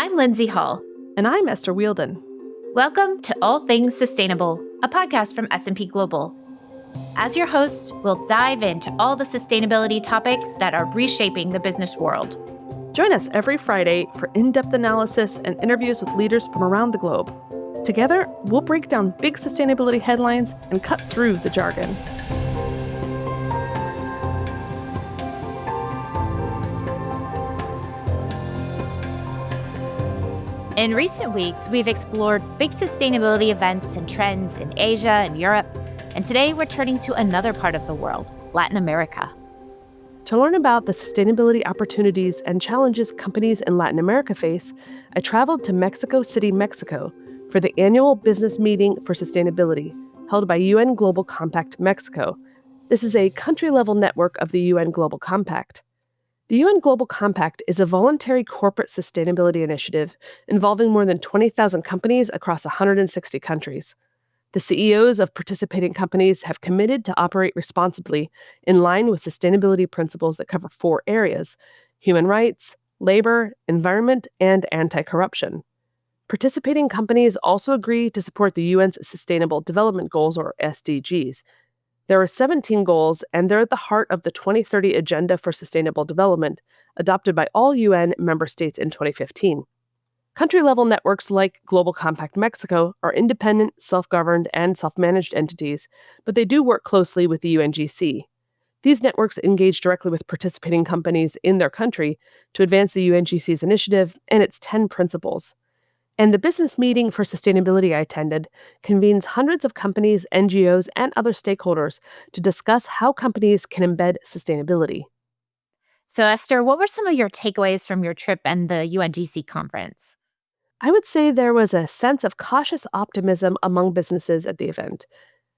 I'm Lindsay Hall. And I'm Esther Wielden. Welcome to All Things Sustainable, a podcast from S&P Global. As your hosts, we'll dive into all the sustainability topics that are reshaping the business world. Join us every Friday for in-depth analysis and interviews with leaders from around the globe. Together, we'll break down big sustainability headlines and cut through the jargon. In recent weeks, we've explored big sustainability events and trends in Asia and Europe, and today we're turning to another part of the world, Latin America. To learn about the sustainability opportunities and challenges companies in Latin America face, I traveled to Mexico City, Mexico, for the annual Business Meeting for Sustainability, held by UN Global Compact Mexico. This is a country-level network of the UN Global Compact. The UN Global Compact is a voluntary corporate sustainability initiative involving more than 20,000 companies across 160 countries. The CEOs of participating companies have committed to operate responsibly in line with sustainability principles that cover 4 areas: human rights, labor, environment, and anti-corruption. Participating companies also agree to support the UN's Sustainable Development Goals, or SDGs. There are 17 goals, and they're at the heart of the 2030 Agenda for Sustainable Development, adopted by all UN member states in 2015. Country-level networks like Global Compact Mexico are independent, self-governed, and self-managed entities, but they do work closely with the UNGC. These networks engage directly with participating companies in their country to advance the UNGC's initiative and its 10 principles. And the Business Meeting for Sustainability I attended convenes hundreds of companies, NGOs, and other stakeholders to discuss how companies can embed sustainability. So, Esther, what were some of your takeaways from your trip and the UNGC conference? I would say there was a sense of cautious optimism among businesses at the event.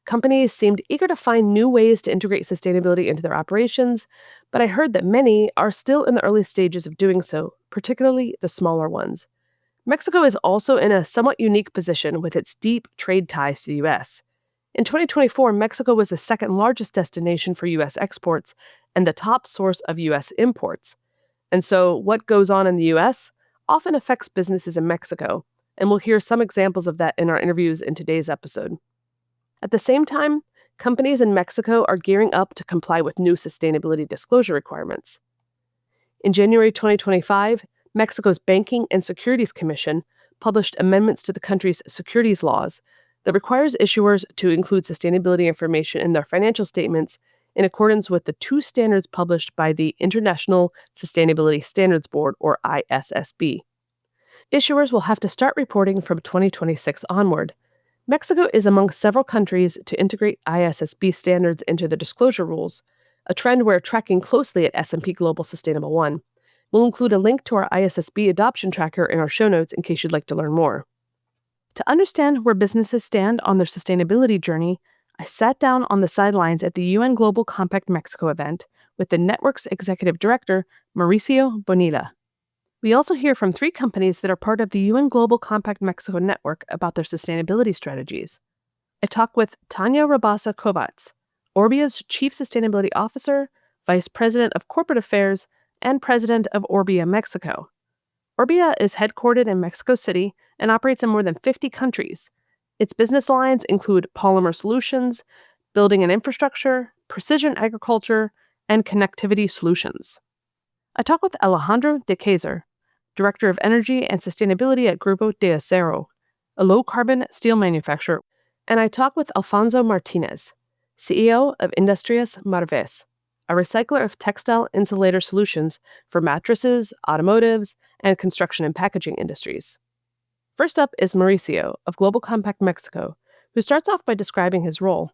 Companies seemed eager to find new ways to integrate sustainability into their operations, but I heard that many are still in the early stages of doing so, particularly the smaller ones. Mexico is also in a somewhat unique position with its deep trade ties to the U.S. In 2024, Mexico was the second largest destination for U.S. exports and the top source of U.S. imports. And so what goes on in the U.S. often affects businesses in Mexico, and we'll hear some examples of that in our interviews in today's episode. At the same time, companies in Mexico are gearing up to comply with new sustainability disclosure requirements. In January 2025, Mexico's Banking and Securities Commission published amendments to the country's securities laws that requires issuers to include sustainability information in their financial statements in accordance with the 2 standards published by the International Sustainability Standards Board, or ISSB. Issuers will have to start reporting from 2026 onward. Mexico is among several countries to integrate ISSB standards into the disclosure rules, a trend we're tracking closely at S&P Global Sustainable One. We'll include a link to our ISSB adoption tracker in our show notes in case you'd like to learn more. To understand where businesses stand on their sustainability journey, I sat down on the sidelines at the UN Global Compact Mexico event with the network's executive director, Mauricio Bonilla. We also hear from 3 companies that are part of the UN Global Compact Mexico network about their sustainability strategies. I talk with Tanya Rabasa Kovacs, Orbia's Chief Sustainability Officer, Vice President of Corporate Affairs, and President of Orbia Mexico. Orbia is headquartered in Mexico City and operates in more than 50 countries. Its business lines include polymer solutions, building and infrastructure, precision agriculture, and connectivity solutions. I talk with Alejandro de Kaiser, Director of Energy and Sustainability at Grupo de Acero, a low-carbon steel manufacturer, and I talk with Alfonso Martinez, CEO of Industrias Marves, a recycler of textile insulator solutions for mattresses, automotives, and construction and packaging industries. First up is Mauricio of Global Compact Mexico, who starts off by describing his role.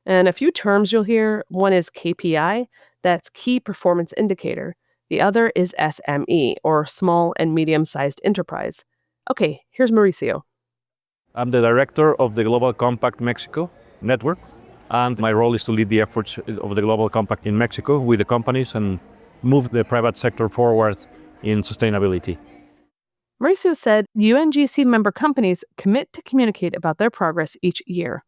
And a few terms you'll hear: one is KPI, that's Key Performance Indicator. The other is SME, or Small and Medium-Sized Enterprise. Okay, here's Mauricio. I'm the director of the Global Compact Mexico network, and my role is to lead the efforts of the Global Compact in Mexico with the companies and move the private sector forward in sustainability. Mauricio said UNGC member companies commit to communicate about their progress each year.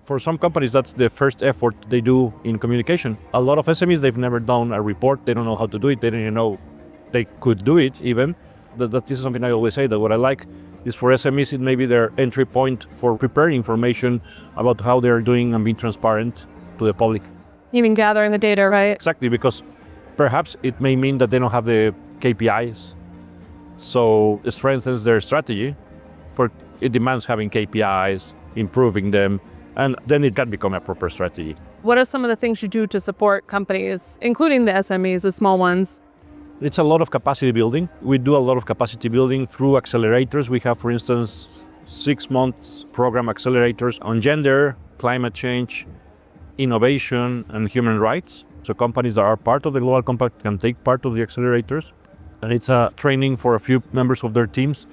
For some companies, that's the first effort they do in communication. A lot of SMEs, they've never done a report. They don't know how to do it. They don't even know they could do it even. This is something I always say, that what I like is for SMEs, it may be their entry point for preparing information about how they're doing and being transparent to the public. You mean gathering the data, right? Exactly, because perhaps it may mean that they don't have the KPIs, so it strengthens their strategy, but it demands having KPIs, improving them, and then it can become a proper strategy. What are some of the things you do to support companies, including the SMEs, the small ones? It's a lot of capacity building. We do a lot of capacity building through accelerators. We have, for instance, 6-month program accelerators on gender, climate change, innovation, and human rights. So companies that are part of the Global Compact can take part of the accelerators. And it's a training for a few members of their teams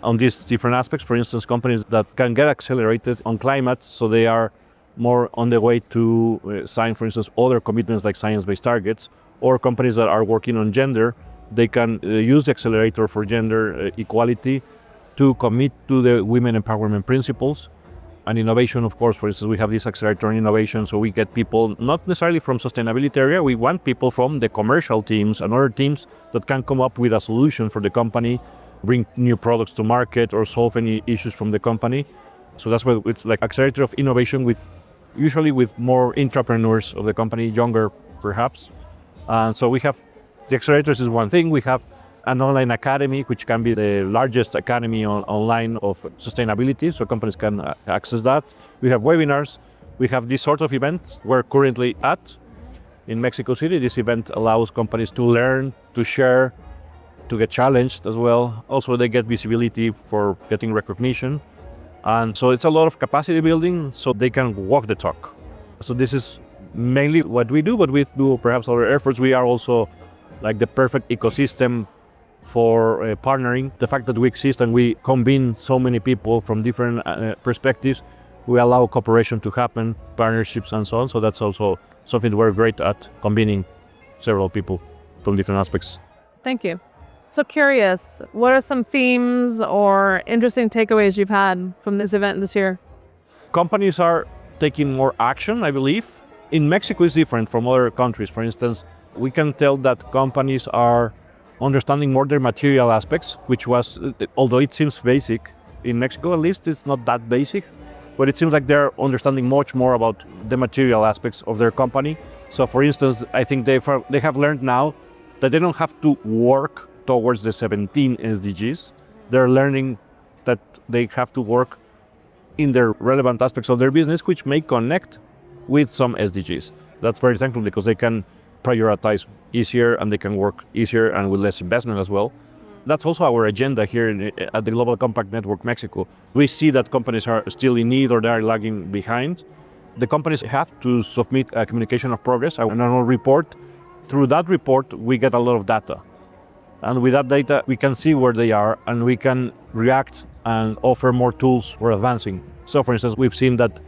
on these different aspects. For instance, companies that can get accelerated on climate, so they are more on the way to sign, for instance, other commitments like science-based targets, or companies that are working on gender, they can use the accelerator for gender equality to commit to the women empowerment principles. And innovation, of course, for instance, we have this accelerator on innovation, so we get people not necessarily from sustainability area, we want people from the commercial teams and other teams that can come up with a solution for the company, bring new products to market or solve any issues from the company. So that's why it's like accelerator of innovation, usually with more entrepreneurs of the company, younger perhaps. And so we have, the accelerators is one thing. We have an online academy, which can be the largest academy online of sustainability, so companies can access that. We have webinars. We have this sort of events we're currently at in Mexico City. This event allows companies to learn, to share, to get challenged as well. Also, they get visibility for getting recognition. And so it's a lot of capacity building so they can walk the talk. So this is mainly what we do, but we do perhaps other efforts. We are also like the perfect ecosystem for partnering. The fact that we exist and we combine so many people from different perspectives, we allow cooperation to happen, partnerships and so on. So that's also something we're great at, combining several people from different aspects. Thank you. So curious, what are some themes or interesting takeaways you've had from this event this year? Companies are taking more action, I believe. In Mexico, it's different from other countries. For instance, we can tell that companies are understanding more their material aspects, which was, although it seems basic, in Mexico at least, it's not that basic, but it seems like they're understanding much more about the material aspects of their company. So for instance, I think they have learned now that they don't have to work towards the 17 SDGs. They're learning that they have to work in the relevant aspects of their business, which may connect with some SDGs. That's very thankful because they can prioritize easier and they can work easier and with less investment as well. That's also our agenda here at the Global Compact Network Mexico. We see that companies are still in need or they are lagging behind. The companies have to submit a communication of progress, an annual report. Through that report, we get a lot of data. And with that data, we can see where they are and we can react and offer more tools for advancing. So for instance, we've seen that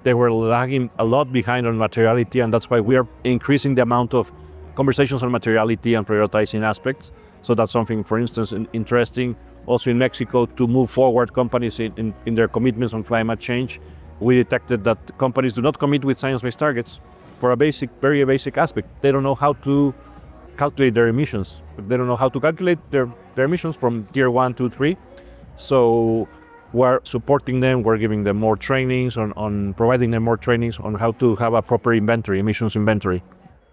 they were lagging a lot behind on materiality, and that's why we are increasing the amount of conversations on materiality and prioritizing aspects. So that's something, for instance, interesting. Also in Mexico, to move forward companies in their commitments on climate change, we detected that companies do not commit with science-based targets for a very basic aspect. They don't know how to calculate their emissions. They don't know how to calculate their emissions from tier 1, 2, 3. So we're supporting them, we're giving them more trainings on providing them more trainings on how to have a proper emissions inventory.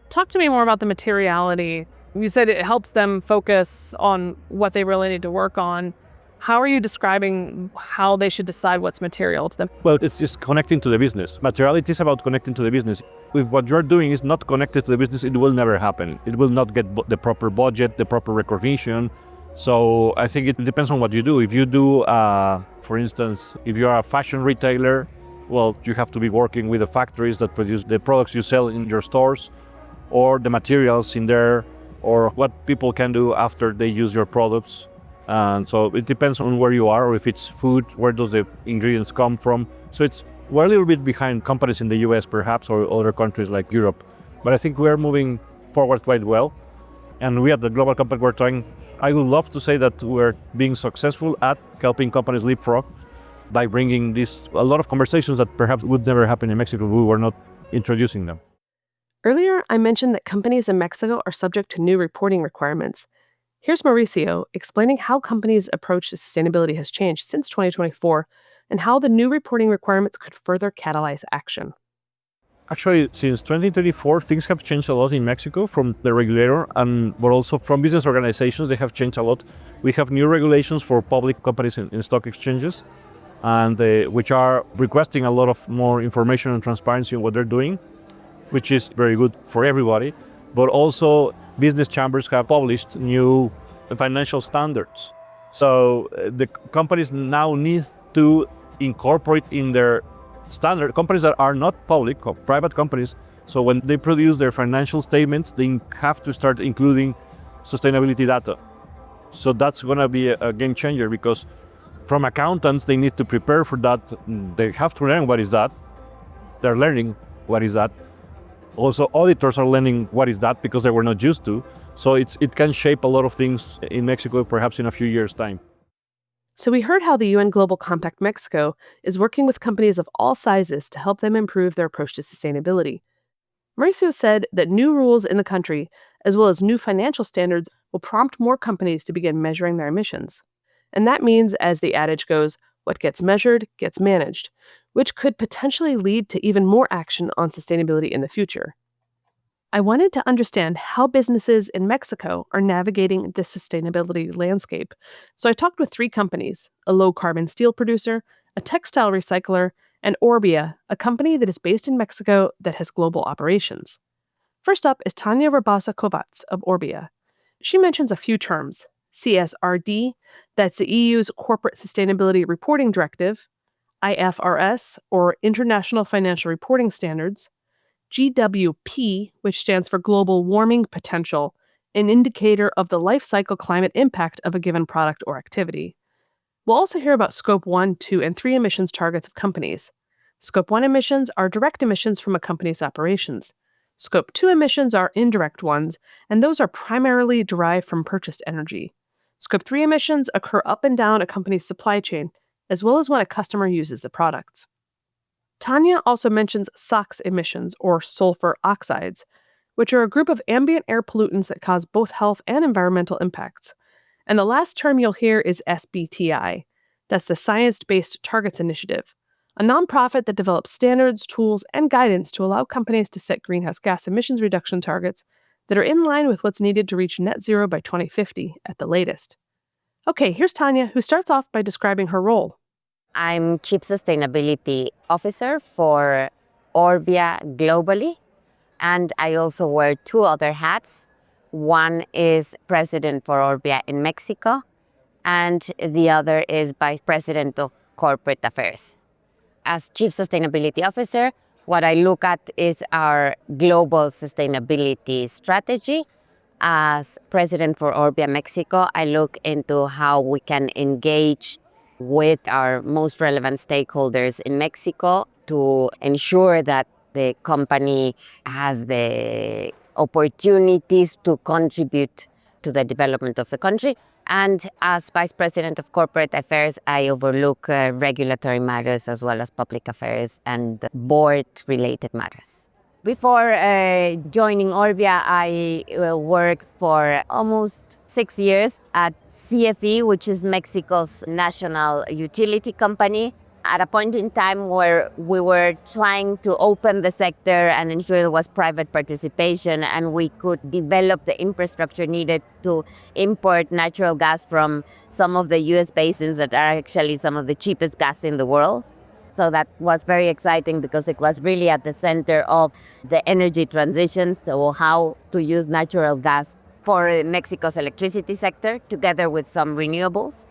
Talk to me more about the materiality. You said it helps them focus on what they really need to work on. How are you describing how they should decide what's material to them? Well, it's just connecting to the business. Materiality is about connecting to the business. If what you're doing is not connected to the business, it will never happen. It will not get the proper budget, the proper recognition. So I think it depends on what you do. If you do, for instance, if you are a fashion retailer, well, you have to be working with the factories that produce the products you sell in your stores, or the materials in there, or what people can do after they use your products. And so it depends on where you are, or if it's food, where does the ingredients come from. So we're a little bit behind companies in the US perhaps, or other countries like Europe. But I think we're moving forward quite well. And we at the Global Compact, we're trying, I would love to say that we're being successful at helping companies leapfrog by bringing a lot of conversations that perhaps would never happen in Mexico if we were not introducing them. Earlier, I mentioned that companies in Mexico are subject to new reporting requirements. Here's Mauricio explaining how companies' approach to sustainability has changed since 2024 and how the new reporting requirements could further catalyze action. Actually, since 2024, things have changed a lot in Mexico from the regulator but also from business organizations. They have changed a lot. We have new regulations for public companies in stock exchanges, and which are requesting a lot of more information and transparency on what they're doing, which is very good for everybody. But also, business chambers have published new financial standards. So the companies now need to incorporate in their standard, companies that are not public or private companies, so when they produce their financial statements, they have to start including sustainability data. So that's going to be a game changer, because from accountants, they need to prepare for that. They have to learn what is that. They're learning what is that. Also, auditors are learning what is that, because they were not used to. So it can shape a lot of things in Mexico, perhaps in a few years' time. So we heard how the UN Global Compact Mexico is working with companies of all sizes to help them improve their approach to sustainability. Mauricio said that new rules in the country, as well as new financial standards, will prompt more companies to begin measuring their emissions. And that means, as the adage goes, what gets measured gets managed, which could potentially lead to even more action on sustainability in the future. I wanted to understand how businesses in Mexico are navigating this sustainability landscape. So I talked with 3 companies: a low-carbon steel producer, a textile recycler, and Orbia, a company that is based in Mexico that has global operations. First up is Tanya Rabasa Kovacs of Orbia. She mentions a few terms: CSRD, that's the EU's Corporate Sustainability Reporting Directive; IFRS, or International Financial Reporting Standards; GWP, which stands for Global Warming Potential, an indicator of the life cycle climate impact of a given product or activity. We'll also hear about Scope 1, 2, and 3 emissions targets of companies. Scope 1 emissions are direct emissions from a company's operations. Scope 2 emissions are indirect ones, and those are primarily derived from purchased energy. Scope 3 emissions occur up and down a company's supply chain, as well as when a customer uses the products. Tanya also mentions SOx emissions, or sulfur oxides, which are a group of ambient air pollutants that cause both health and environmental impacts. And the last term you'll hear is SBTI. That's the Science Based Targets Initiative, a nonprofit that develops standards, tools, and guidance to allow companies to set greenhouse gas emissions reduction targets that are in line with what's needed to reach net zero by 2050 at the latest. Okay, here's Tanya, who starts off by describing her role. I'm Chief Sustainability Officer for Orbia globally, and I also wear 2 other hats. One is President for Orbia in Mexico, and the other is Vice President of Corporate Affairs. As Chief Sustainability Officer, what I look at is our global sustainability strategy. As President for Orbia Mexico, I look into how we can engage with our most relevant stakeholders in Mexico to ensure that the company has the opportunities to contribute to the development of the country. And as Vice President of Corporate Affairs, I overlook regulatory matters as well as public affairs and board-related matters. Before joining Orbia, I worked for almost 6 years at CFE, which is Mexico's national utility company, at a point in time where we were trying to open the sector and ensure there was private participation and we could develop the infrastructure needed to import natural gas from some of the US basins that are actually some of the cheapest gas in the world. So that was very exciting because it was really at the center of the energy transition, so how to use natural gas for Mexico's electricity sector together with some renewables.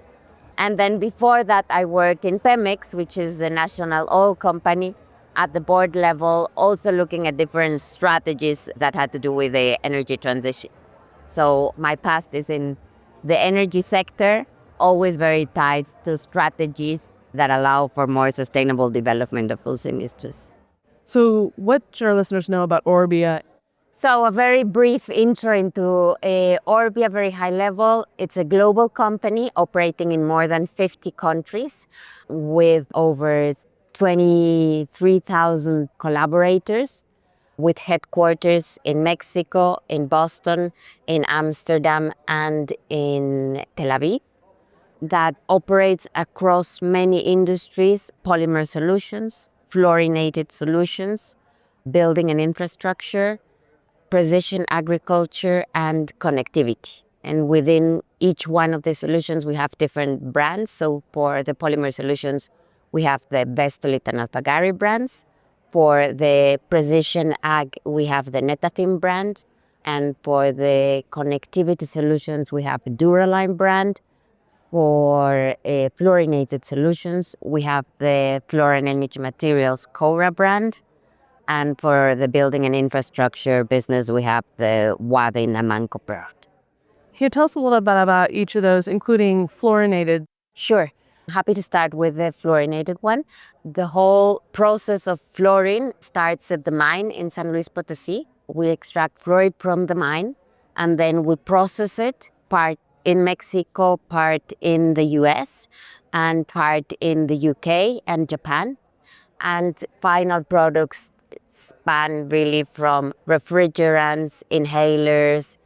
And then before that, I worked in Pemex, which is the national oil company, at the board level, also looking at different strategies that had to do with the energy transition. So my past is in the energy sector, always very tied to strategies that allow for more sustainable development of those industries. So what should our listeners know about Orbia? So a very brief intro into Orbia, very high level. It's a global company operating in more than 50 countries with over 23,000 collaborators. with headquarters in Mexico, in Boston, in Amsterdam, and in Tel Aviv, that operates across many industries: polymer solutions, fluorinated solutions, building and infrastructure, precision agriculture, and connectivity. And within each one of the solutions, we have different brands. So for the polymer solutions, we have the Vestolit and Alpagari brands. For the precision ag, we have the Netafim brand. And for the connectivity solutions, we have Duraline brand. For fluorinated solutions, we have the Fluor and Energy Materials Cora brand. And for the building and infrastructure business, we have the Wabe Namanco product. Can you tell us a little bit about each of those, including fluorinated? Sure. Happy to start with the fluorinated one. The whole process of fluorine starts at the mine in San Luis Potosí. We extract fluoride from the mine, and then we process it, part in Mexico, part in the US, and part in the UK and Japan. And final products span really from refrigerants, inhalers,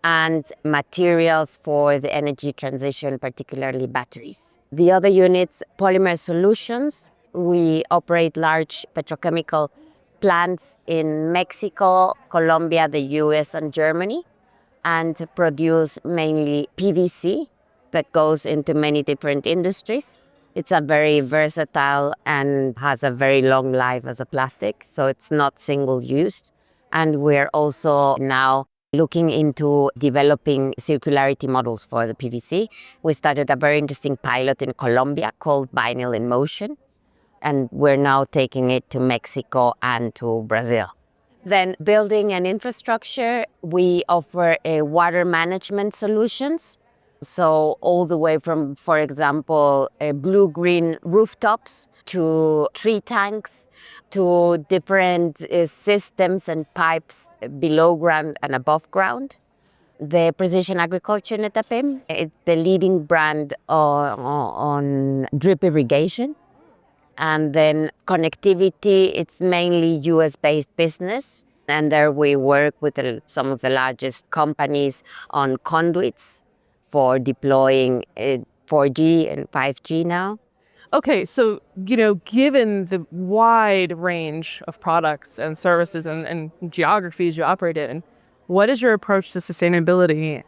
and materials for the energy transition, particularly batteries. The other units, polymer solutions, we operate large petrochemical plants in Mexico, Colombia, the US, and Germany, and produce mainly PVC that goes into many different industries. It's a very versatile and has a very long life as a plastic, so it's not single-used. And we're also now looking into developing circularity models for the PVC. We started a very interesting pilot in Colombia called Vinyl in Motion, and we're now taking it to Mexico and to Brazil. Then building and infrastructure, we offer water management solutions. So all the way from, for example, blue-green rooftops to tree tanks to different systems and pipes below ground and above ground. The Precision Agriculture Netapim, it's the leading brand on drip irrigation. And then connectivity, it's mainly US-based business. And there we work with some of the largest companies on conduits for deploying 4G and 5G now. Okay, so, given the wide range of products and services and geographies you operate in, what is your approach to sustainability?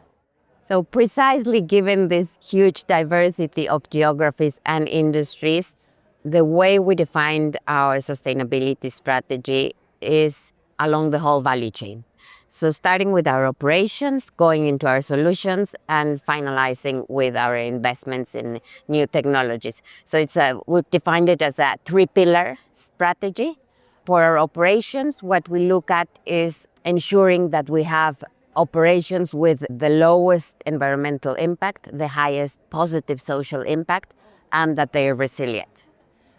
So precisely given this huge diversity of geographies and industries, the way we defined our sustainability strategy is along the whole value chain. So starting with our operations, going into our solutions, and finalizing with our investments in new technologies. So we've defined it as a three-pillar strategy. For our operations, what we look at is ensuring that we have operations with the lowest environmental impact, the highest positive social impact, and that they are resilient.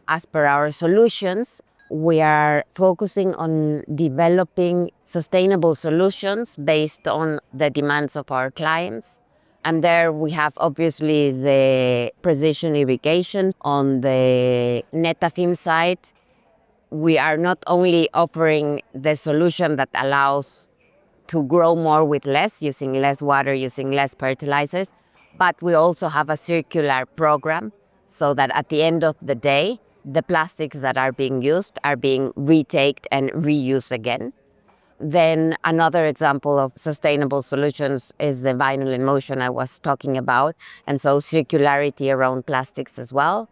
As per our solutions, we are focusing on developing sustainable solutions based on the demands of our clients. And there we have obviously the precision irrigation. On the Netafim side, we are not only offering the solution that allows to grow more with less, using less water, using less fertilizers, but we also have a circular program so that at the end of the day, the plastics that are being used are being retaked and reused again. Then another example of sustainable solutions is the vinyl in motion I was talking about, and so circularity around plastics as well.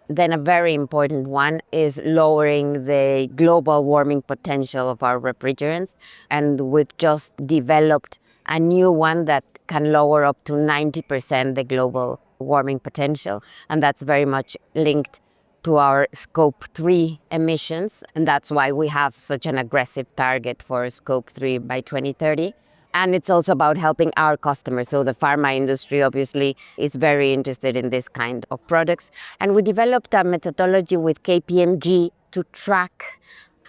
Then a very important one is lowering the global warming potential of our refrigerants, and we've just developed a new one that can lower up to 90% the global warming potential, and that's very much linked to our Scope 3 emissions, and that's why we have such an aggressive target for Scope 3 by 2030. And it's also about helping our customers. So the pharma industry obviously is very interested in this kind of products. And we developed a methodology with KPMG to track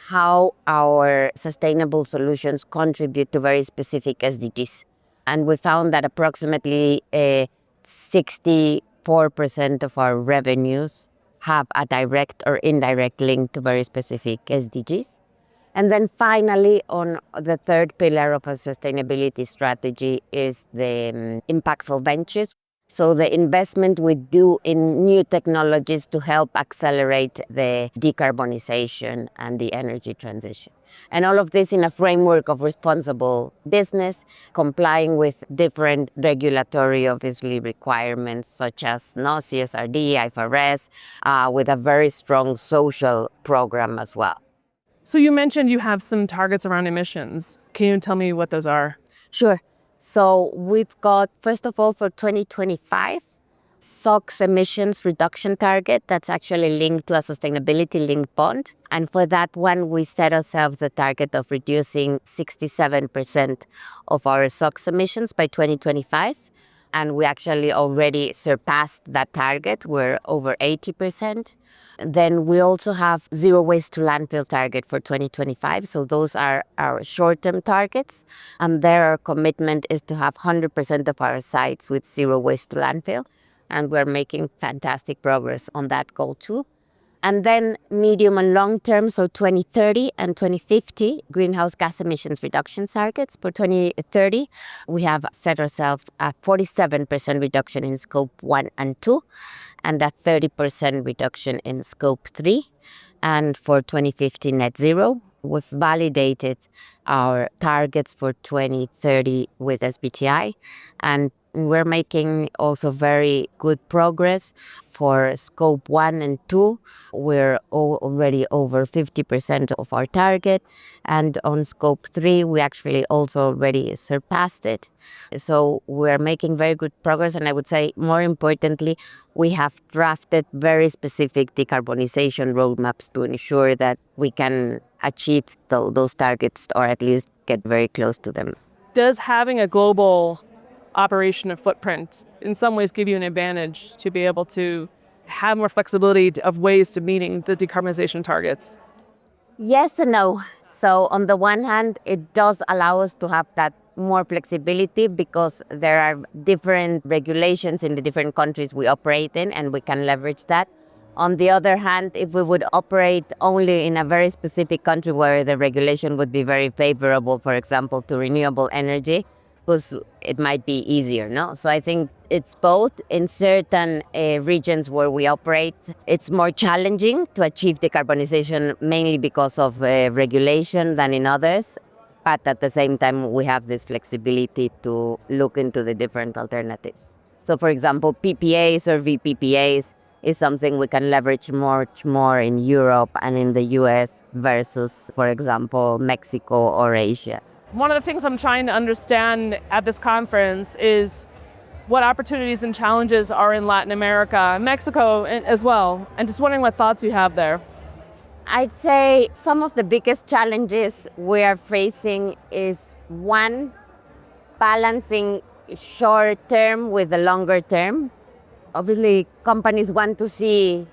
how our sustainable solutions contribute to very specific SDGs. And we found that approximately 64% of our revenues have a direct or indirect link to very specific SDGs. And then finally, on the third pillar of a sustainability strategy is the impactful ventures. So the investment we do in new technologies to help accelerate the decarbonization and the energy transition. And all of this in a framework of responsible business, complying with different regulatory, obviously, requirements such as CSRD, IFRS, with a very strong social program as well. So you mentioned you have some targets around emissions. Can you tell me what those are? Sure. So we've got, first of all, for 2025, SOx emissions reduction target that's actually linked to a sustainability-linked bond. And for that one, we set ourselves a target of reducing 67% of our SOx emissions by 2025. And we actually already surpassed that target. We're over 80%. Then we also have zero waste to landfill target for 2025. So those are our short-term targets. And there our commitment is to have 100% of our sites with zero waste to landfill. And we're making fantastic progress on that goal too. And then medium and long term, so 2030 and 2050, greenhouse gas emissions reduction targets. For 2030, we have set ourselves a 47% reduction in scope 1 and 2, and a 30% reduction in scope 3. And for 2050 net zero, we've validated our targets for 2030 with SBTi, and we're making also very good progress. For scope 1 and 2, we're already over 50% of our target. And on scope 3, we actually also already surpassed it. So we're making very good progress. And I would say, more importantly, we have drafted very specific decarbonization roadmaps to ensure that we can achieve those targets, or at least get very close to them. Does having a global operation and footprint in some ways give you an advantage to be able to have more flexibility of ways to meeting the decarbonization targets? Yes and no. So on the one hand, it does allow us to have that more flexibility because there are different regulations in the different countries we operate in, and we can leverage that. On the other hand, if we would operate only in a very specific country where the regulation would be very favorable, for example, to renewable energy, because it might be easier, no? So I think it's both. In certain regions where we operate, it's more challenging to achieve decarbonization, mainly because of regulation than in others. But at the same time, we have this flexibility to look into the different alternatives. So for example, PPAs or VPPAs is something we can leverage much more in Europe and in the US versus, for example, Mexico or Asia. One of the things I'm trying to understand at this conference is what opportunities and challenges are in Latin America, Mexico as well, and just wondering what thoughts you have there. I'd say some of the biggest challenges we are facing is, one, balancing short term with the longer term. Obviously, companies want to see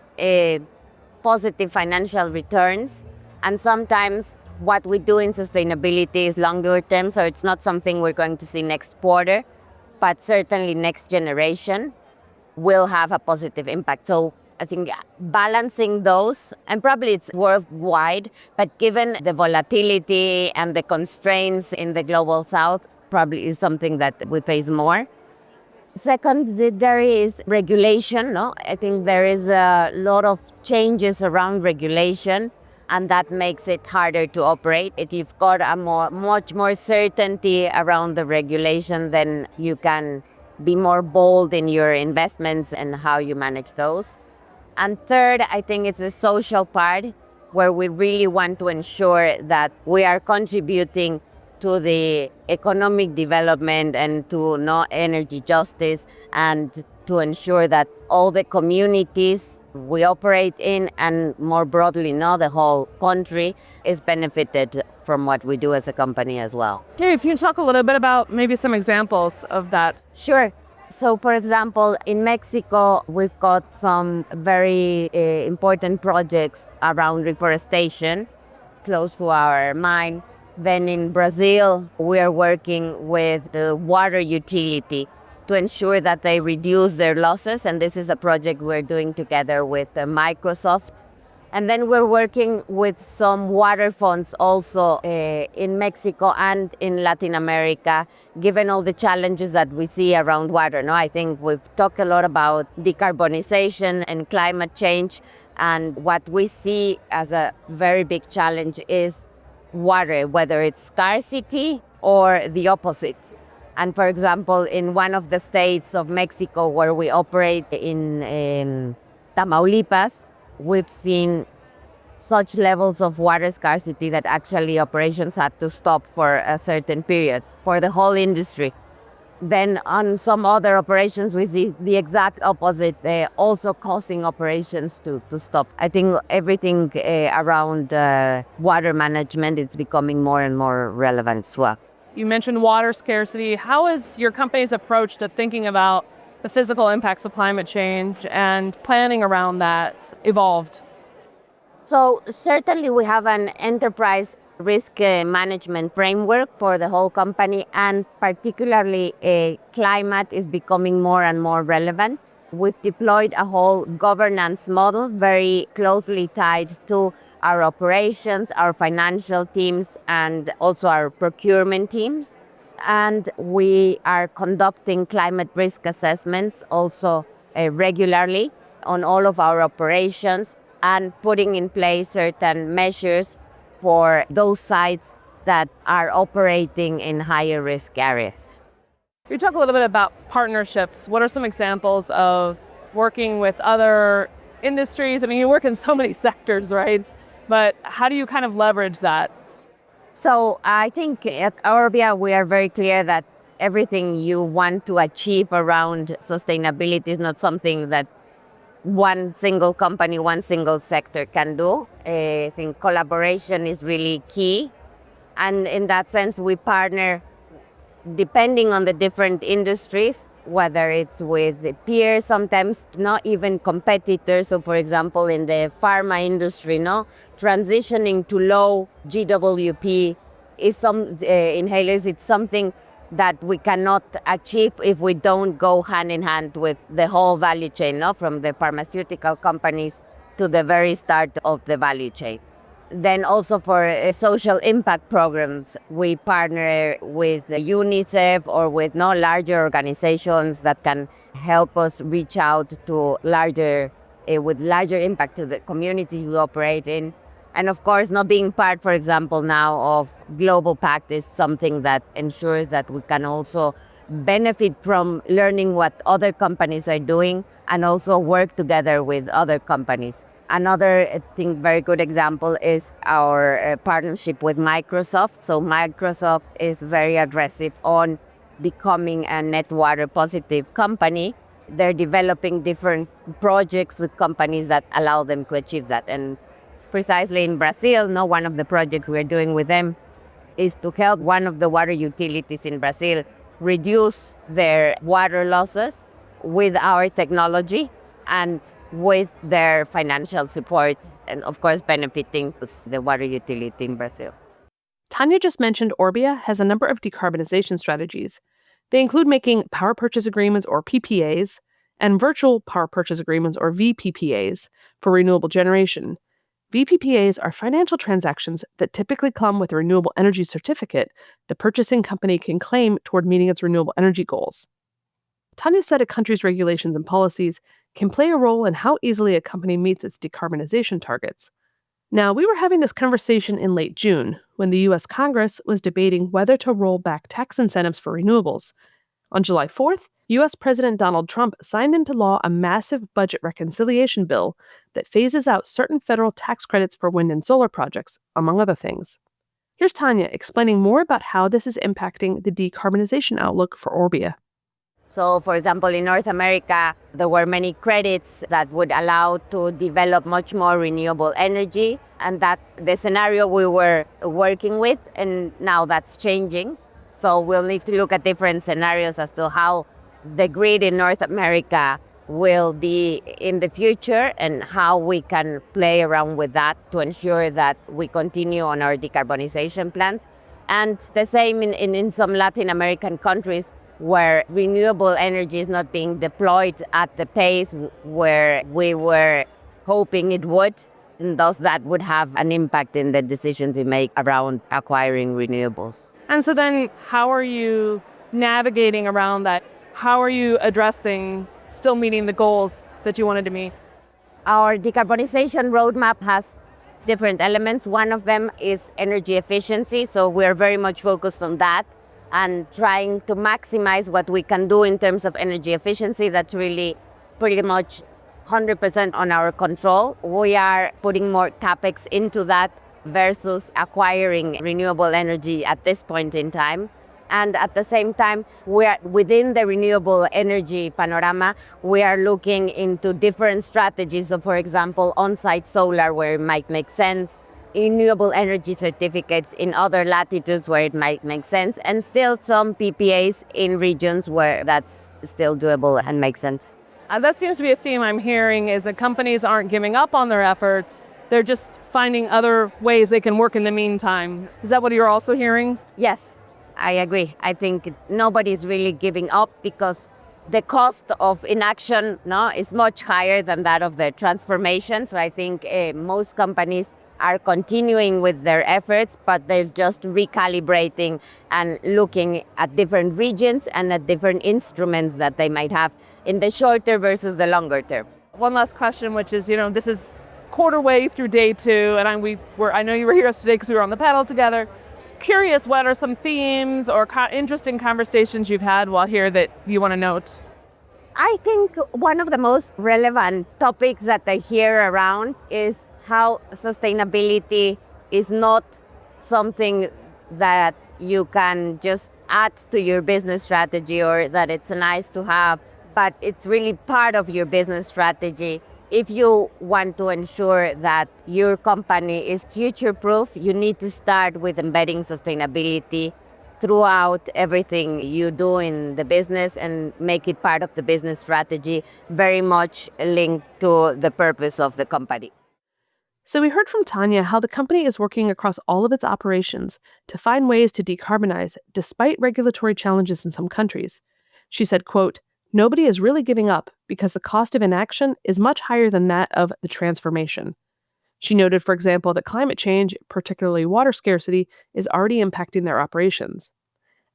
positive financial returns, and sometimes what we do in sustainability is longer term, so it's not something we're going to see next quarter, but certainly next generation will have a positive impact. So I think balancing those, and probably it's worldwide, but given the volatility and the constraints in the global south, probably is something that we face more. Second, there is regulation. No, I think there is a lot of changes around regulation, and that makes it harder to operate. If you've got much more certainty around the regulation, then you can be more bold in your investments and how you manage those. And third, I think it's the social part, where we really want to ensure that we are contributing to the economic development and to energy justice, and to ensure that all the communities we operate in, and more broadly, the whole country, is benefited from what we do as a company as well. Terry, can you talk a little bit about maybe some examples of that? Sure. So, for example, in Mexico, we've got some very important projects around reforestation close to our mine. Then in Brazil, we are working with the water utility to ensure that they reduce their losses. And this is a project we're doing together with Microsoft. And then we're working with some water funds also in Mexico and in Latin America, given all the challenges that we see around water. No, I think we've talked a lot about decarbonization and climate change. And what we see as a very big challenge is water, whether it's scarcity or the opposite. And for example, in one of the states of Mexico where we operate in Tamaulipas, we've seen such levels of water scarcity that actually operations had to stop for a certain period for the whole industry. Then on some other operations, we see the exact opposite, also causing operations to stop. I think everything around water management is becoming more and more relevant as well. You mentioned water scarcity. How has your company's approach to thinking about the physical impacts of climate change and planning around that evolved? So certainly we have an enterprise risk management framework for the whole company, and particularly climate is becoming more and more relevant. We've deployed a whole governance model very closely tied to our operations, our financial teams, and also our procurement teams. And we are conducting climate risk assessments also regularly on all of our operations and putting in place certain measures for those sites that are operating in higher risk areas. You talk a little bit about partnerships. What are some examples of working with other industries? I mean, you work in so many sectors, right? But how do you kind of leverage that? So I think at Orbia, we are very clear that everything you want to achieve around sustainability is not something that one single company, one single sector can do. I think collaboration is really key. And in that sense, we partner depending on the different industries, whether it's with the peers, sometimes not even competitors. So for example, in the pharma industry, transitioning to low GWP is some inhalers, it's something that we cannot achieve if we don't go hand in hand with the whole value chain, from the pharmaceutical companies to the very start of the value chain. Then also for social impact programs, we partner with UNICEF or with larger organizations that can help us reach out to with larger impact to the communities we operate in. And of course, not being part, for example, now of Global Pact is something that ensures that we can also benefit from learning what other companies are doing and also work together with other companies. Another, I think, very good example is our partnership with Microsoft. So Microsoft is very aggressive on becoming a net water positive company. They're developing different projects with companies that allow them to achieve that. And precisely in Brazil, one of the projects we're doing with them is to help one of the water utilities in Brazil reduce their water losses with our technology and with their financial support, and of course benefiting the water utility in Brazil. Tanya just mentioned Orbia has a number of decarbonization strategies. They include making power purchase agreements, or PPAs, and virtual power purchase agreements, or VPPAs, for renewable generation. VPPAs are financial transactions that typically come with a renewable energy certificate the purchasing company can claim toward meeting its renewable energy goals. Tanya said a country's regulations and policies can play a role in how easily a company meets its decarbonization targets. Now, we were having this conversation in late June when the U.S. Congress was debating whether to roll back tax incentives for renewables. On July 4th, U.S. President Donald Trump signed into law a massive budget reconciliation bill that phases out certain federal tax credits for wind and solar projects, among other things. Here's Tanya explaining more about how this is impacting the decarbonization outlook for Orbia. So, for example, in North America, there were many credits that would allow to develop much more renewable energy. And that's the scenario we were working with, and now that's changing. So we'll need to look at different scenarios as to how the grid in North America will be in the future and how we can play around with that to ensure that we continue on our decarbonization plans. And the same in some Latin American countries where renewable energy is not being deployed at the pace where we were hoping it would. And thus, that would have an impact in the decisions we make around acquiring renewables. And so then how are you navigating around that? How are you addressing still meeting the goals that you wanted to meet? Our decarbonization roadmap has different elements. One of them is energy efficiency. So we're very much focused on that and trying to maximize what we can do in terms of energy efficiency. That's really pretty much 100% on our control. We are putting more capex into that versus acquiring renewable energy at this point in time. And at the same time, we are within the renewable energy panorama, we are looking into different strategies. So for example, on-site solar where it might make sense, renewable energy certificates in other latitudes where it might make sense, and still some PPAs in regions where that's still doable and makes sense. That seems to be a theme I'm hearing is that companies aren't giving up on their efforts. They're just finding other ways they can work in the meantime. Is that what you're also hearing? Yes, I agree. I think nobody's really giving up because the cost of inaction is much higher than that of the transformation. So I think most companies are continuing with their efforts, but they're just recalibrating and looking at different regions and at different instruments that they might have in the shorter versus the longer term. One last question, which is, this is quarter way through day 2, and I know you were here today because we were on the panel together. Curious, what are some themes or interesting conversations you've had while here that you want to note? I think one of the most relevant topics that I hear around is how sustainability is not something that you can just add to your business strategy or that it's nice to have, but it's really part of your business strategy. If you want to ensure that your company is future-proof, you need to start with embedding sustainability throughout everything you do in the business and make it part of the business strategy, very much linked to the purpose of the company. So we heard from Tanya how the company is working across all of its operations to find ways to decarbonize despite regulatory challenges in some countries. She said, quote, "Nobody is really giving up because the cost of inaction is much higher than that of the transformation." She noted, for example, that climate change, particularly water scarcity, is already impacting their operations.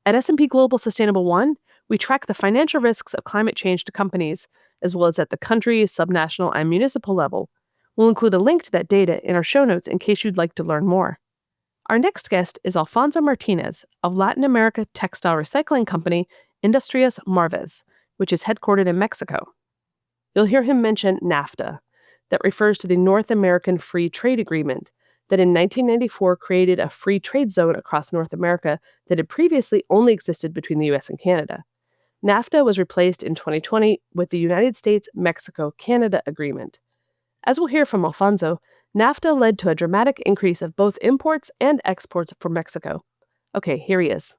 At S&P Global Sustainable One, we track the financial risks of climate change to companies, as well as at the country, subnational, and municipal level. We'll include a link to that data in our show notes in case you'd like to learn more. Our next guest is Alfonso Martinez of Latin America textile recycling company Industrias Marves, which is headquartered in Mexico. You'll hear him mention NAFTA, that refers to the North American Free Trade Agreement, that in 1994 created a free trade zone across North America that had previously only existed between the US and Canada. NAFTA was replaced in 2020 with the United States-Mexico-Canada Agreement. As we'll hear from Alfonso, NAFTA led to a dramatic increase of both imports and exports from Mexico. Okay, here he is.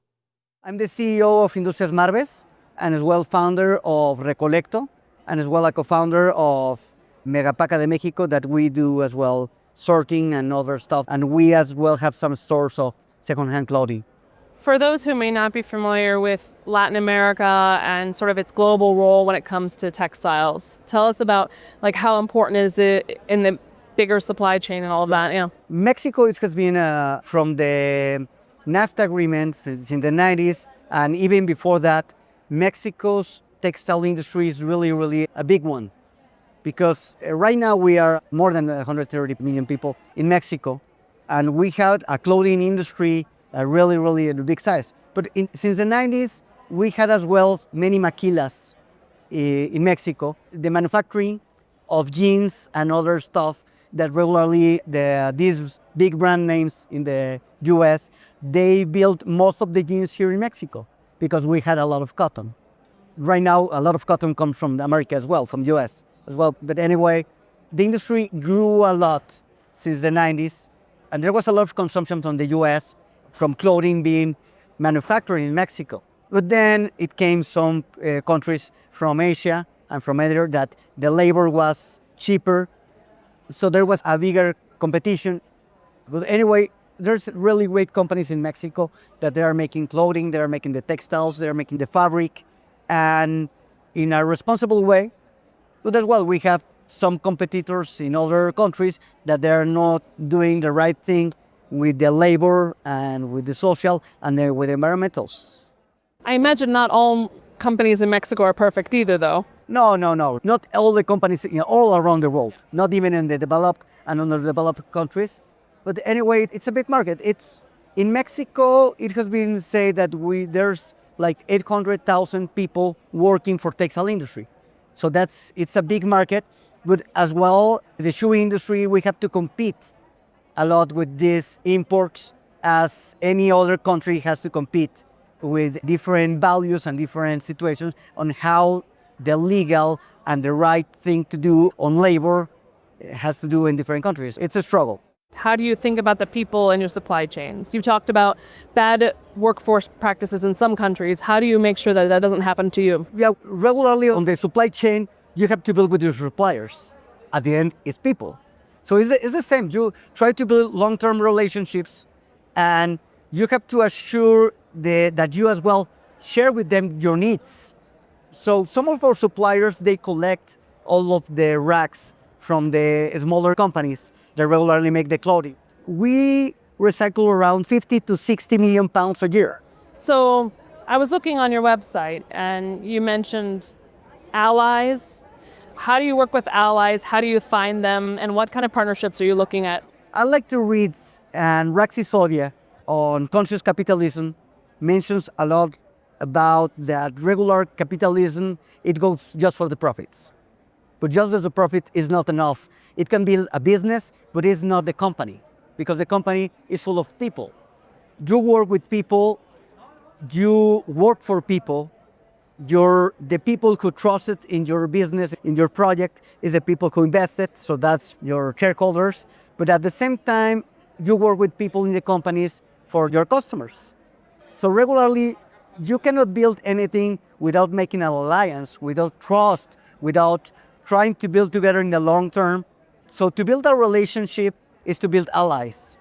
I'm the CEO of Industrias Marves, and as well founder of Recolecto, and as well a co-founder of Megapaca de Mexico, that we do as well sorting and other stuff. And we as well have some stores of secondhand clothing. For those who may not be familiar with Latin America and sort of its global role when it comes to textiles, tell us about how important is it in the bigger supply chain and all of that. Yeah. Mexico has been from the NAFTA agreement since in the 90s, and even before that, Mexico's textile industry is really, really a big one. Because right now we are more than 130 million people in Mexico, and we had a clothing industry really, really a big size. But since the 90s, we had as well many maquilas in Mexico. The manufacturing of jeans and other stuff that regularly these big brand names in the US, they built most of the jeans here in Mexico because we had a lot of cotton. Right now, a lot of cotton comes from America as well, from US as well. But anyway, the industry grew a lot since the 90s, and there was a lot of consumption from the US from clothing being manufactured in Mexico. But then it came some countries from Asia and from other that the labor was cheaper, so there was a bigger competition. But anyway, there's really great companies in Mexico that they are making clothing, they are making the textiles, they are making the fabric, and in a responsible way. But as well, we have some competitors in other countries that they're not doing the right thing with the labor and with the social and with the environmentals. I imagine not all companies in Mexico are perfect either, though. No. Not all the companies all around the world, not even in the developed and underdeveloped countries. But anyway, it's a big market. It's in Mexico, it has been said that there's like 800,000 people working for textile industry. So it's a big market. But as well, the shoe industry, we have to compete a lot with these imports as any other country has to compete with different values and different situations on how the legal and the right thing to do on labor has to do in different countries. It's a struggle. How do you think about the people in your supply chains? You've talked about bad workforce practices in some countries. How do you make sure that that doesn't happen to you? Yeah, regularly on the supply chain, you have to build with your suppliers. At the end, it's people. So it's the same. You try to build long-term relationships, and you have to assure that you as well share with them your needs. So some of our suppliers, they collect all of the racks from the smaller companies that regularly make the clothing. We recycle around 50 to 60 million pounds a year. So I was looking on your website and you mentioned allies. How do you work with allies? How do you find them? And what kind of partnerships are you looking at? I like to read, and Raxi Soria on conscious capitalism mentions a lot about that regular capitalism, it goes just for the profits. But just as the profit is not enough. It can be a business, but it's not the company, because the company is full of people. You work with people, you work for people, the people who trusted in your business, in your project, is the people who invested, so that's your shareholders. But at the same time, you work with people in the companies for your customers. So regularly, you cannot build anything without making an alliance, without trust, without trying to build together in the long term. So to build a relationship is to build allies.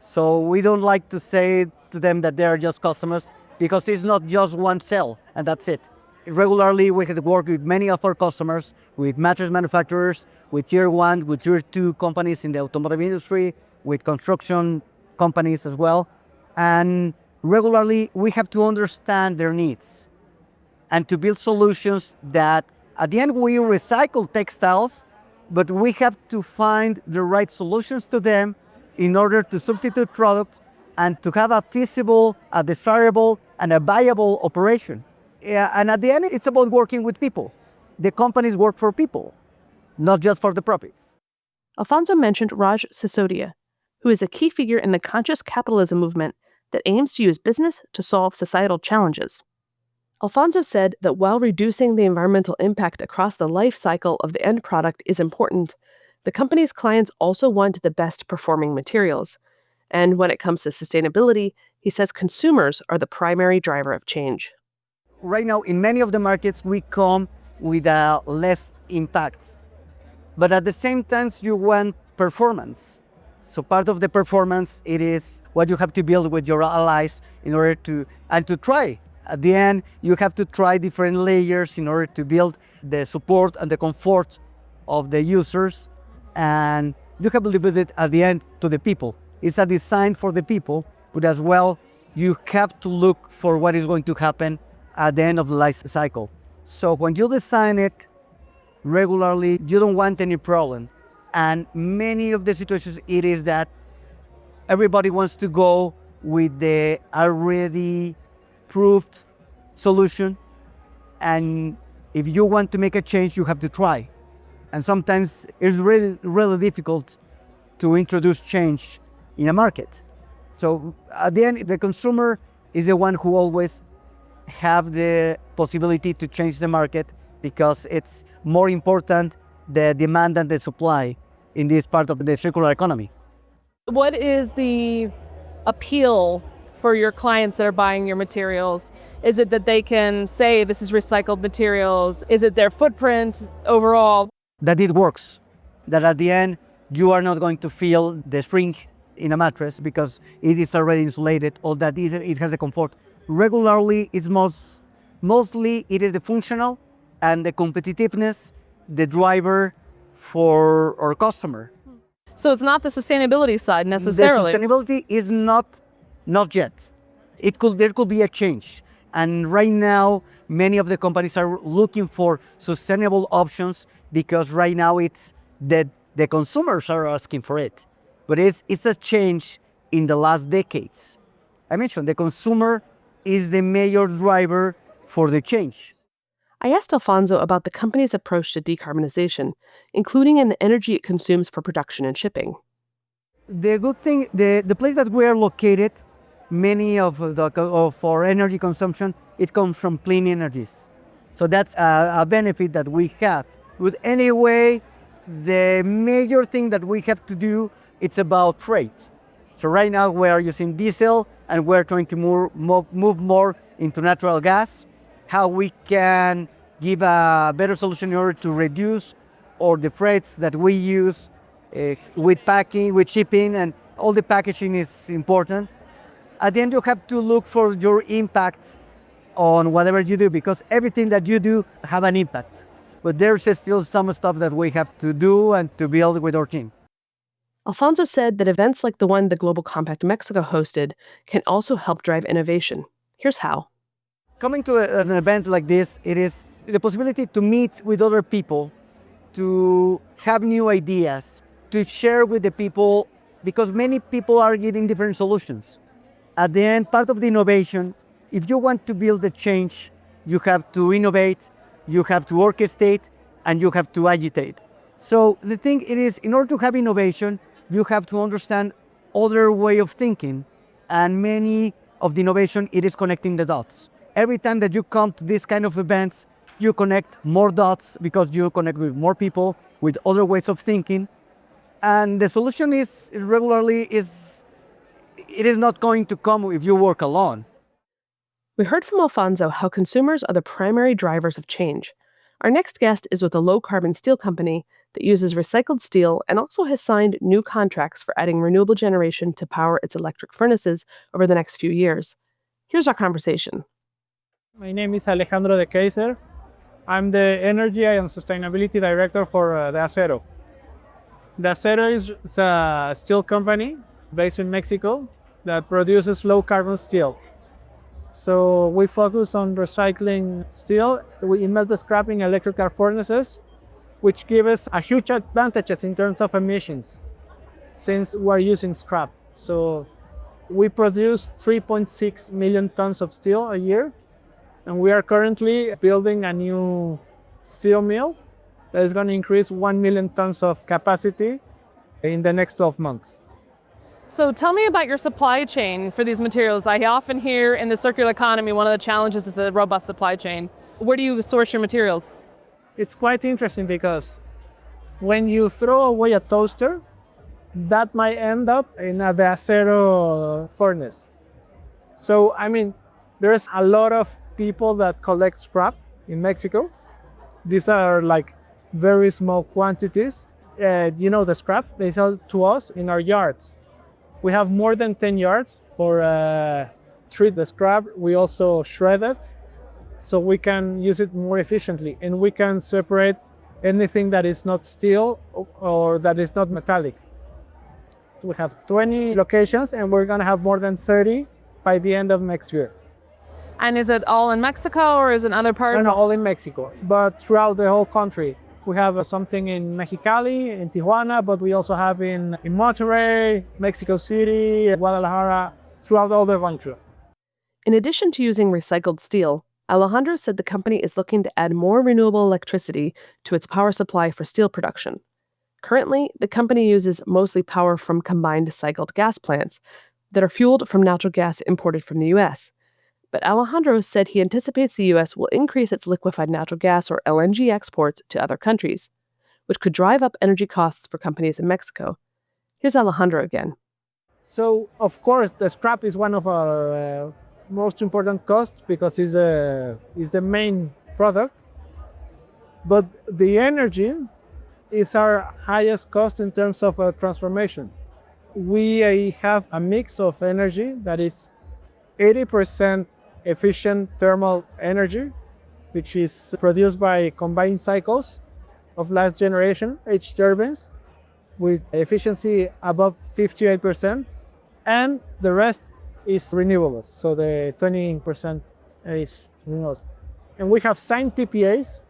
So we don't like to say to them that they are just customers, because it's not just one sale and that's it. Regularly, we have to work with many of our customers, with mattress manufacturers, with tier 1, with tier 2 companies in the automotive industry, with construction companies as well. And regularly, we have to understand their needs and to build solutions that, at the end, we recycle textiles, but we have to find the right solutions to them in order to substitute products and to have a feasible, a desirable, and a viable operation. Yeah, and at the end, it's about working with people. The companies work for people, not just for the profits. Alfonso mentioned Raj Sisodia, who is a key figure in the conscious capitalism movement that aims to use business to solve societal challenges. Alfonso said that while reducing the environmental impact across the life cycle of the end product is important, the company's clients also want the best performing materials. And when it comes to sustainability, he says consumers are the primary driver of change. Right now, in many of the markets, we come with a less impact. But at the same time, you want performance. So part of the performance, it is what you have to build with your allies in order to try. At the end, you have to try different layers in order to build the support and the comfort of the users. And you have to leave it at the end to the people. It's a design for the people, but as well, you have to look for what is going to happen at the end of the life cycle. So when you design it regularly, you don't want any problem. And many of the situations, it is that everybody wants to go with the already proved solution. And if you want to make a change, you have to try. And sometimes it's really, really difficult to introduce change in a market. So at the end, the consumer is the one who always have the possibility to change the market, because it's more important the demand than the supply in this part of the circular economy. What is the appeal for your clients that are buying your materials? Is it that they can say this is recycled materials? Is it their footprint overall? That it works. That at the end, you are not going to feel the shrink in a mattress because it is already insulated, or that it has a comfort. Regularly, it's mostly it is the functional and the competitiveness, the driver for our customer. So it's not the sustainability side The necessarily. sustainability is not yet. There could be a change. And right now, many of the companies are looking for sustainable options because right now it's that the consumers are asking for it. But it's a change in the last decades. I mentioned the consumer is the major driver for the change. I asked Alfonso about the company's approach to decarbonization, including in the energy it consumes for production and shipping. The good thing, the place that we are located, many of our energy consumption, it comes from clean energies. So that's a benefit that we have. But anyway, the major thing that we have to do, it's about trade. So right now we are using diesel and we're trying to move more into natural gas. How we can give a better solution in order to reduce all the freights that we use with packing, with shipping, and all the packaging is important. At the end, you have to look for your impact on whatever you do because everything that you do have an impact. But there's still some stuff that we have to do and to build with our team. Alfonso said that events like the one the Global Compact Mexico hosted can also help drive innovation. Here's how. Coming to an event like this, it is the possibility to meet with other people, to have new ideas, to share with the people, because many people are giving different solutions. At the end, part of the innovation, if you want to build a change, you have to innovate, you have to orchestrate, and you have to agitate. So the thing it is, in order to have innovation, you have to understand other way of thinking, and many of the innovation, it is connecting the dots. Every time that you come to this kind of events, you connect more dots because you connect with more people, with other ways of thinking. And the solution is it is not going to come if you work alone. We heard from Alfonso how consumers are the primary drivers of change. Our next guest is with a low-carbon steel company that uses recycled steel and also has signed new contracts for adding renewable generation to power its electric furnaces over the next few years. Here's our conversation. My name is Alejandro de Kaiser. I'm the Energy and Sustainability Director for the Acero. The Acero is a steel company based in Mexico that produces low carbon steel. So we focus on recycling steel. We melt the scrap in electric arc furnaces, which give us a huge advantages in terms of emissions since we're using scrap. So we produce 3.6 million tons of steel a year. And we are currently building a new steel mill that is going to increase 1 million tons of capacity in the next 12 months. So tell me about your supply chain for these materials. I often hear in the circular economy, one of the challenges is a robust supply chain. Where do you source your materials? It's quite interesting because when you throw away a toaster, that might end up in a de acero furnace. So, I mean, there's a lot of people that collect scrap in Mexico. These are like very small quantities. The scrap, they sell to us in our yards. We have more than 10 yards for treat the scrap. We also shred it so we can use it more efficiently, and we can separate anything that is not steel or that is not metallic. We have 20 locations and we're gonna have more than 30 by the end of next year. And is it all in Mexico or is it in other parts? No, all in Mexico, but throughout the whole country. We have something in Mexicali, in Tijuana, but we also have in Monterrey, Mexico City, Guadalajara, throughout all the country. In addition to using recycled steel, Alejandro said the company is looking to add more renewable electricity to its power supply for steel production. Currently, the company uses mostly power from combined cycled gas plants that are fueled from natural gas imported from the U.S. But Alejandro said he anticipates the U.S. will increase its liquefied natural gas or LNG exports to other countries, which could drive up energy costs for companies in Mexico. Here's Alejandro again. So, of course, the scrap is one of our most important costs because it's the main product. But the energy is our highest cost in terms of transformation. We have a mix of energy that is 80% efficient thermal energy, which is produced by combined cycles, of last generation H turbines with efficiency above 58%, and the rest is renewables. So the 20% is renewables. And we have signed PPAs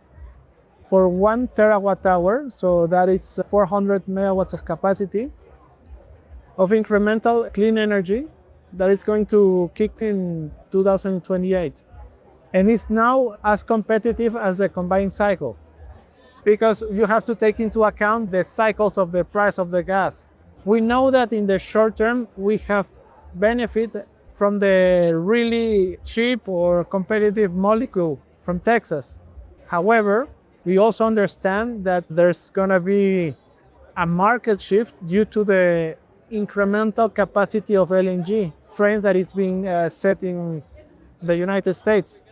for 1 terawatt hour, so that is 400 megawatts of capacity of incremental clean energy that is going to kick in 2028. And it's now as competitive as the combined cycle, because you have to take into account the cycles of the price of the gas. We know that in the short term, we have benefit from the really cheap or competitive molecule from Texas. However, we also understand that there's gonna be a market shift due to the incremental capacity of LNG trains that is being set in the United States.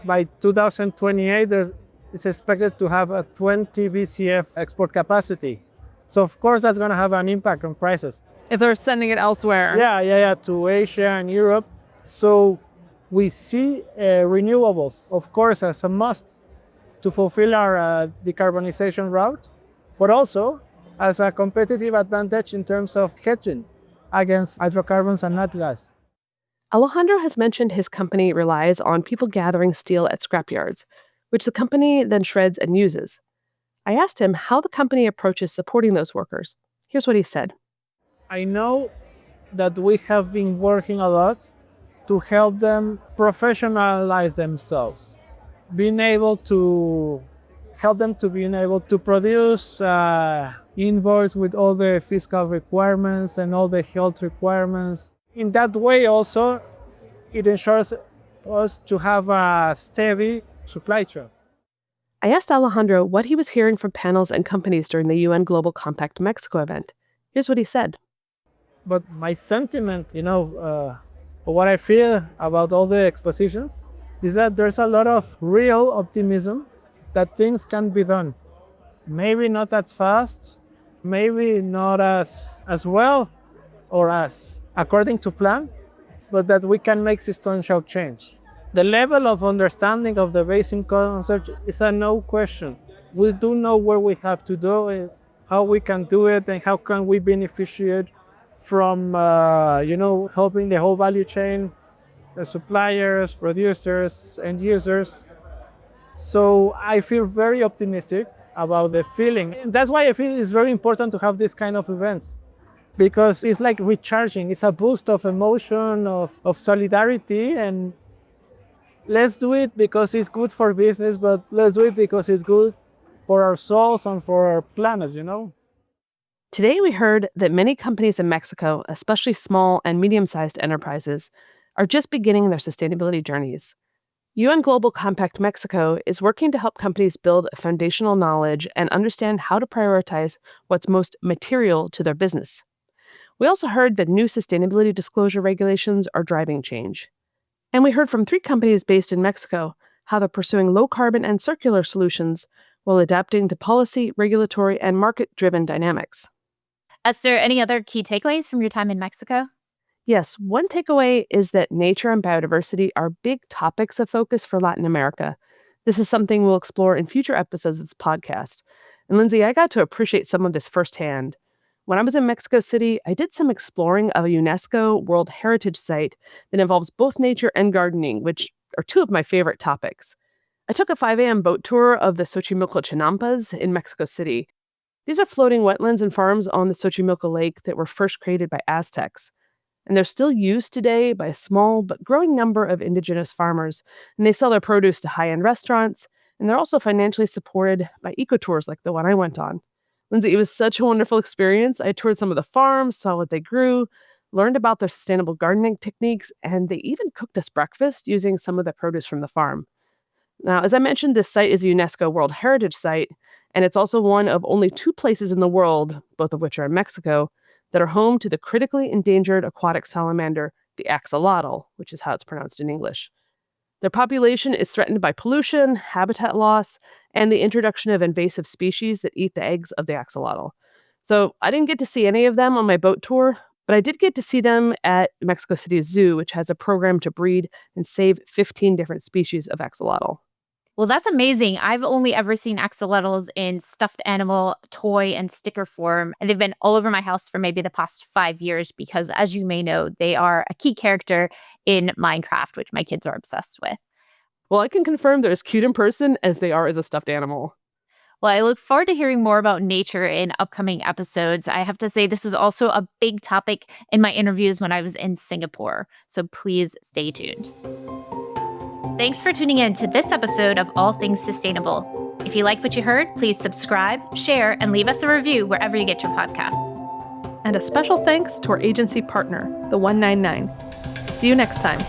By 2028, it's expected to have a 20 BCF export capacity. So of course that's going to have an impact on prices. If they're sending it elsewhere. Yeah, to Asia and Europe. So we see renewables, of course, as a must to fulfill our decarbonization route, but also as a competitive advantage in terms of hedging against hydrocarbons and natural gas. Alejandro has mentioned his company relies on people gathering steel at scrapyards, which the company then shreds and uses. I asked him how the company approaches supporting those workers. Here's what he said. I know that we have been working a lot to help them professionalize themselves, being able to help them to being able to produce invoice with all the fiscal requirements and all the health requirements. In that way also, it ensures us to have a steady supply chain. I asked Alejandro what he was hearing from panels and companies during the UN Global Compact Mexico event. Here's what he said. But my sentiment, what I feel about all the expositions is that there's a lot of real optimism that things can be done. Maybe not as fast, maybe not as well or as according to plan, but that we can make substantial change. The level of understanding of the basic concept is a no question. We do know where we have to do it, how we can do it, and how can we beneficiate from, helping the whole value chain, the suppliers, producers, end users. So I feel very optimistic about the feeling. And that's why I feel it's very important to have this kind of events, because it's like recharging. It's a boost of emotion, of solidarity, and let's do it because it's good for business, but let's do it because it's good for our souls and for our planet, Today, we heard that many companies in Mexico, especially small and medium-sized enterprises, are just beginning their sustainability journeys. UN Global Compact Mexico is working to help companies build foundational knowledge and understand how to prioritize what's most material to their business. We also heard that new sustainability disclosure regulations are driving change. And we heard from 3 companies based in Mexico how they're pursuing low-carbon and circular solutions while adapting to policy, regulatory, and market-driven dynamics. Esther, any other key takeaways from your time in Mexico? Yes, one takeaway is that nature and biodiversity are big topics of focus for Latin America. This is something we'll explore in future episodes of this podcast. And Lindsay, I got to appreciate some of this firsthand. When I was in Mexico City, I did some exploring of a UNESCO World Heritage Site that involves both nature and gardening, which are 2 of my favorite topics. I took a 5 a.m. boat tour of the Xochimilco Chinampas in Mexico City. These are floating wetlands and farms on the Xochimilco Lake that were first created by Aztecs. And they're still used today by a small but growing number of indigenous farmers, and they sell their produce to high-end restaurants, and they're also financially supported by ecotours like the one I went on. Lindsay, it was such a wonderful experience. I toured some of the farms, saw what they grew, learned about their sustainable gardening techniques, and they even cooked us breakfast using some of the produce from the farm. Now, as I mentioned, this site is a UNESCO World Heritage Site, and it's also one of only 2 places in the world, both of which are in Mexico, that are home to the critically endangered aquatic salamander, the axolotl, which is how it's pronounced in English. Their population is threatened by pollution, habitat loss, and the introduction of invasive species that eat the eggs of the axolotl. So I didn't get to see any of them on my boat tour, but I did get to see them at Mexico City Zoo, which has a program to breed and save 15 different species of axolotl. Well, that's amazing. I've only ever seen axolotls in stuffed animal, toy, and sticker form, and they've been all over my house for maybe the past 5 years because, as you may know, they are a key character in Minecraft, which my kids are obsessed with. Well, I can confirm they're as cute in person as they are as a stuffed animal. Well, I look forward to hearing more about nature in upcoming episodes. I have to say, this was also a big topic in my interviews when I was in Singapore, so please stay tuned. Thanks for tuning in to this episode of All Things Sustainable. If you like what you heard, please subscribe, share, and leave us a review wherever you get your podcasts. And a special thanks to our agency partner, the 199. See you next time.